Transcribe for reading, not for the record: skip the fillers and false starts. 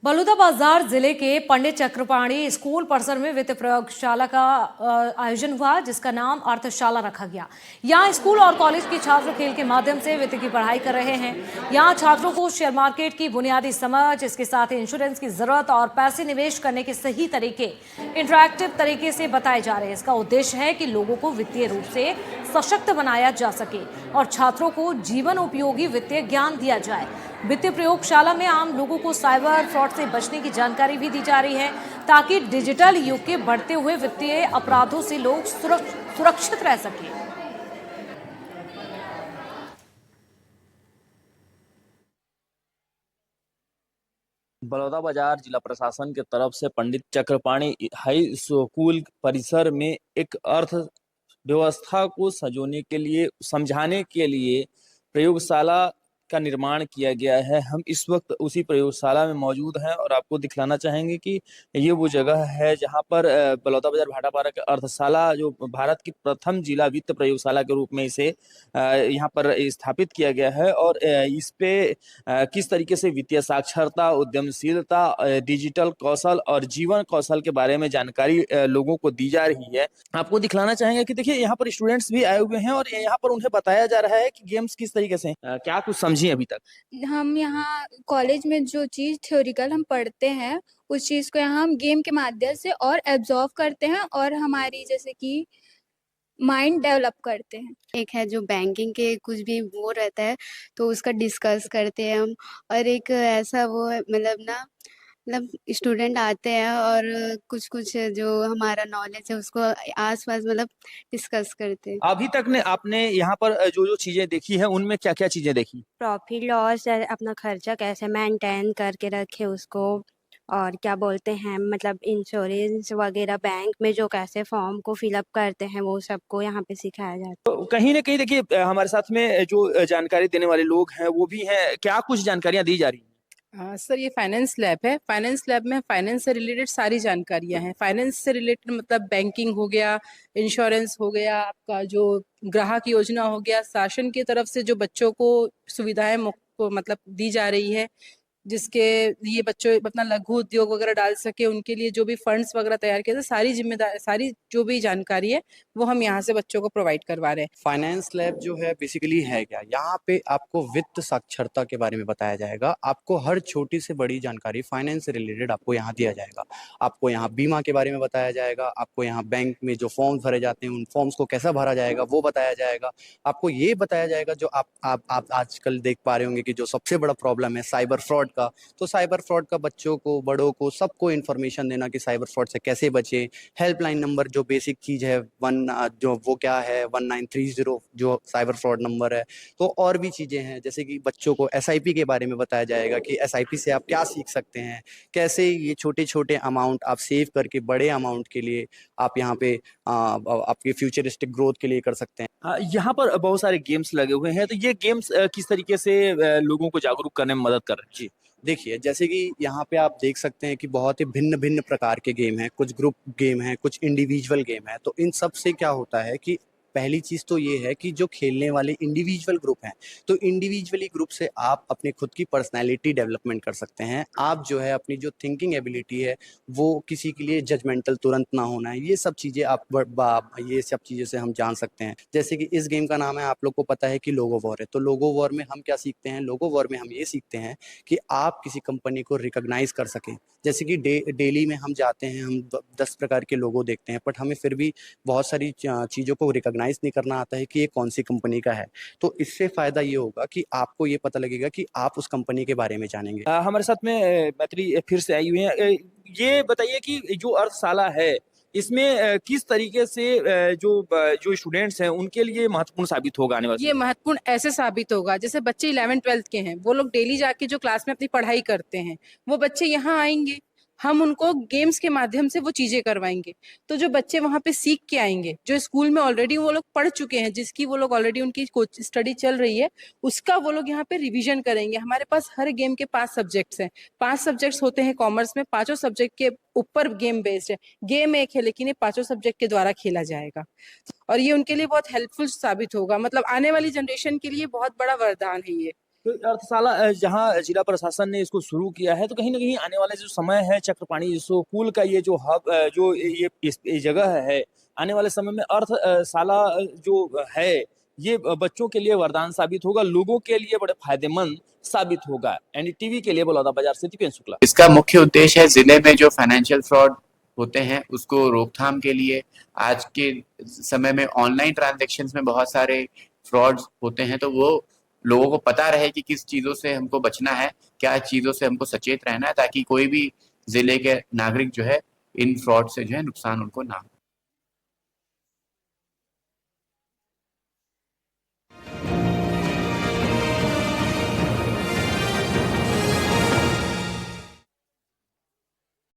बलौदाबाजार जिले के पंडित चक्रपाणी स्कूल परिसर में वित्त प्रयोगशाला का आयोजन हुआ, जिसका नाम अर्थशाला रखा गया। यहाँ स्कूल और कॉलेज के छात्र खेल के माध्यम से वित्त की पढ़ाई कर रहे हैं। यहाँ छात्रों को शेयर मार्केट की बुनियादी समझ, इसके साथ ही इंश्योरेंस की जरूरत और पैसे निवेश करने के सही तरीके इंटरैक्टिव तरीके से बताए जा रहे हैं। इसका उद्देश्य है कि लोगों को वित्तीय रूप से सशक्त बनाया जा सके और छात्रों को जीवन उपयोगी वित्तीय ज्ञान दिया जाए। वित्तीय प्रयोगशाला में आम लोगों को साइबर फ्रॉड से बचने की जानकारी भी दी जा रही है, ताकि डिजिटल युग के बढ़ते हुए वित्तीय अपराधों से लोग सुरक्षित रह सकें। बलौदाबाजार जिला प्रशासन की तरफ से पंडित चक्रपाणी हाई स्कूल परिसर में एक अर्थव्यवस्था को संजोने के लिए, समझाने के लिए प्रयोगशाला का निर्माण किया गया है। हम इस वक्त उसी प्रयोगशाला में मौजूद हैं और आपको दिखलाना चाहेंगे कि ये वो जगह है जहां पर बलौदाबाजार भाटापारा के अर्थशाला, जो भारत की प्रथम जिला वित्त प्रयोगशाला के रूप में इसे यहाँ पर स्थापित किया गया है। और इस पे किस तरीके से वित्तीय साक्षरता, उद्यमशीलता, डिजिटल कौशल और जीवन कौशल के बारे में जानकारी लोगों को दी जा रही है। आपको दिखलाना चाहेंगे कि देखिए यहाँ पर स्टूडेंट्स भी आए हुए हैं और यहाँ पर उन्हें बताया जा रहा है कि गेम्स किस तरीके से क्या कुछ समझी अभी तक। हम यहाँ कॉलेज में जो चीज़ थ्योरिकल हम पढ़ते हैं, उस चीज़ को यहाँ हम गेम के माध्यम से और एब्जॉर्व करते हैं और हमारी जैसे कि माइंड डेवलप करते हैं। एक है जो बैंकिंग के कुछ भी वो रहता है तो उसका डिस्कस करते हैं हम। और एक ऐसा वो है, मतलब स्टूडेंट आते हैं और कुछ कुछ जो हमारा नॉलेज है उसको आसपास मतलब डिस्कस करते हैं। अभी तक ने आपने यहाँ पर जो जो चीजें देखी है उनमें क्या क्या चीजें देखी? प्रॉफिट लॉस, अपना खर्चा कैसे मेंटेन करके रखे उसको, और क्या बोलते हैं मतलब इंश्योरेंस वगैरह बैंक में जो कैसे फॉर्म को फिलअप करते हैं वो सबको यहाँ पे सिखाया जाता है। तो कहीं ना कहीं देखिए हमारे साथ में जो जानकारी देने वाले लोग हैं वो भी हैं, क्या कुछ जानकारियां दी जा रही हैं? सर, ये फाइनेंस लैब है। फाइनेंस लैब में फाइनेंस से रिलेटेड सारी जानकारियां हैं। फाइनेंस से रिलेटेड मतलब बैंकिंग हो गया, इंश्योरेंस हो गया, आपका जो ग्राहक योजना हो गया, शासन की तरफ से जो बच्चों को सुविधाएं मतलब दी जा रही है, जिसके लिए बच्चों अपना लघु उद्योग वगैरह डाल सके, उनके लिए जो भी फंड्स वगैरह तैयार किए थे, सारी जिम्मेदारी, सारी जो भी जानकारी है वो हम यहाँ से बच्चों को प्रोवाइड करवा रहे हैं। फाइनेंस लैब जो है बेसिकली है क्या, यहाँ पे आपको वित्त साक्षरता के बारे में बताया जाएगा। आपको हर छोटी से बड़ी जानकारी फाइनेंस से रिलेटेड आपको यहाँ दिया जाएगा। आपको यहाँ बीमा के बारे में बताया जाएगा। आपको यहाँ बैंक में जो फॉर्म्स भरे जाते हैं उन फॉर्म्स को कैसा भरा जाएगा वो बताया जाएगा। आपको ये बताया जाएगा जो आप आजकल देख पा रहे होंगे कि जो सबसे बड़ा प्रॉब्लम है साइबर फ्रॉड का, तो साइबर फ्रॉड का बच्चों को, बड़ों को, सबको इन्फॉर्मेशन देना कि साइबर फ्रॉड से कैसे बचे। हेल्पलाइन नंबर जो बेसिक चीज है जो वो क्या है 1930 जो साइबर फ्रॉड नंबर है। तो और भी चीजें हैं, जैसे कि बच्चों को एसआईपी के बारे में बताया जाएगा कि एसआईपी से आप क्या सीख सकते हैं, कैसे ये छोटे छोटे अमाउंट आप सेव करके बड़े अमाउंट के लिए आप यहाँ पे आपके फ्यूचरिस्टिक ग्रोथ के लिए कर सकते हैं। यहाँ पर बहुत सारे गेम्स लगे हुए हैं, तो ये गेम्स किस तरीके से लोगों को जागरूक करने में मदद कर रहे हैं? जी देखिए, जैसे कि यहाँ पे आप देख सकते हैं कि बहुत ही भिन्न भिन्न प्रकार के गेम हैं। कुछ ग्रुप गेम हैं, कुछ इंडिविजुअल गेम है। तो इन सब से क्या होता है कि पहली चीज तो ये है कि जो खेलने वाले इंडिविजुअल ग्रुप हैं, तो इंडिविजुअली ग्रुप से आप अपने खुद की पर्सनैलिटी डेवलपमेंट कर सकते हैं। आप जो है अपनी जो थिंकिंग एबिलिटी है वो किसी के लिए जजमेंटल तुरंत ना होना है, ये सब चीजें ये सब चीजें से हम जान सकते हैं। जैसे कि इस गेम का नाम है, आप लोग को पता है कि लोगो वॉर है। तो लोगो वॉर में हम क्या सीखते हैं? लोगो वॉर में हम ये सीखते हैं कि आप किसी कंपनी को रिकॉग्नाइज कर सकें। जैसे कि डेली में हम जाते हैं, हम 10 प्रकार के लोगो देखते हैं, बट हमें फिर भी बहुत सारी चीज़ों को रिकॉग्नाइज नहीं करना आता है कि ये कौन सी कंपनी का है। तो इससे फायदा ये होगा कि आपको ये पता लगेगा कि आप उस कंपनी के बारे में जानेंगे। हमारे साथ में मैत्री फिर से आई हुई है। ये बताइए कि जो अर्थशाला है इसमें किस तरीके से जो स्टूडेंट्स हैं उनके लिए महत्वपूर्ण साबित होगा आने वाले? ये महत्वपूर्ण ऐसे साबित होगा, जैसे बच्चे 11th-12th के हैं, वो लोग डेली जाके जो क्लास में अपनी पढ़ाई करते हैं, वो बच्चे यहाँ आएंगे, हम उनको गेम्स के माध्यम से वो चीजें करवाएंगे। तो जो बच्चे वहां पे सीख के आएंगे, जो स्कूल में ऑलरेडी वो लोग पढ़ चुके हैं, जिसकी वो लोग ऑलरेडी उनकी स्टडी चल रही है, उसका वो लोग यहाँ पे रिवीजन करेंगे। हमारे पास हर गेम के 5 सब्जेक्ट्स हैं। 5 सब्जेक्ट्स होते हैं कॉमर्स में, पांचों सब्जेक्ट के ऊपर गेम बेस्ड है। गेम एक है लेकिन ये पांचों सब्जेक्ट के द्वारा खेला जाएगा और ये उनके लिए बहुत हेल्पफुल साबित होगा। मतलब आने वाली जनरेशन के लिए बहुत बड़ा वरदान है ये। तो अर्थशाला जहाँ जिला प्रशासन ने इसको शुरू किया है, तो कहीं न कहीं आने वाला जो समय है चक्रपाणी स्कूल का ये जो हब जो ये इस जगह है, आने वाले समय में शाला जो है ये बच्चों के लिए वरदान साबित होगा, लोगों के लिए बड़े फायदेमंद साबित होगा। एनडीटीवी के लिए बलौदाबाजार से दीपेन शुक्ला। इसका मुख्य उद्देश्य है जिले में जो फाइनेंशियल फ्रॉड होते हैं उसको रोकथाम के लिए। आज के समय में ऑनलाइन ट्रांजैक्शंस में बहुत सारे फ्रॉड्स होते हैं, तो वो लोगों को पता रहे कि किस चीज़ों से हमको बचना है, क्या चीज़ों से हमको सचेत रहना है, ताकि कोई भी जिले के नागरिक जो है इन फ्रॉड से जो है नुकसान उनको ना हो।